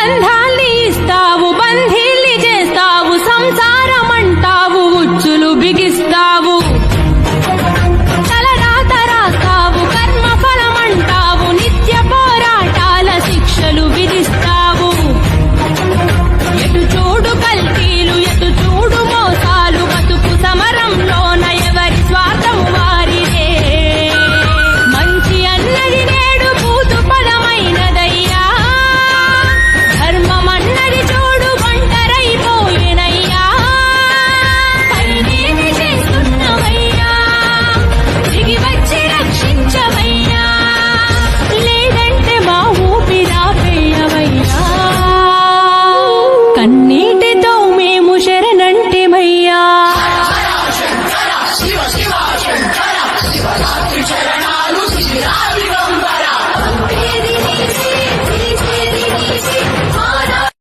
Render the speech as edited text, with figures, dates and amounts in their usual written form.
బంధాల్ని ఇస్తావు, బంధీల్ని చేస్తావు, సంసారం అంటావు, ఉచ్చులు బిగిస్తావు. తలరాత రాస్తావు, కర్మ ఫలం అంటావు, నిత్య పోరాటాల శిక్షలు విధిస్తావు. ఎటు చూడు కల్తీలు, ఎటు చూడు మోసాలు, బతుకు సమరంలోన ఎవరి స్వార్థం వారిదే. మంచి అన్నది నేడు భూతు పదమైనదయ్యా, ధర్మం అన్నది చూడు ఒంటరైపోయేనయ్యా. పైనేమి చేస్తున్నవయ్యా, దిగి వచ్చి రక్షించవయ్యా, లేదంటే మా ఊపిరాపేయవయ్యా. కన్నీ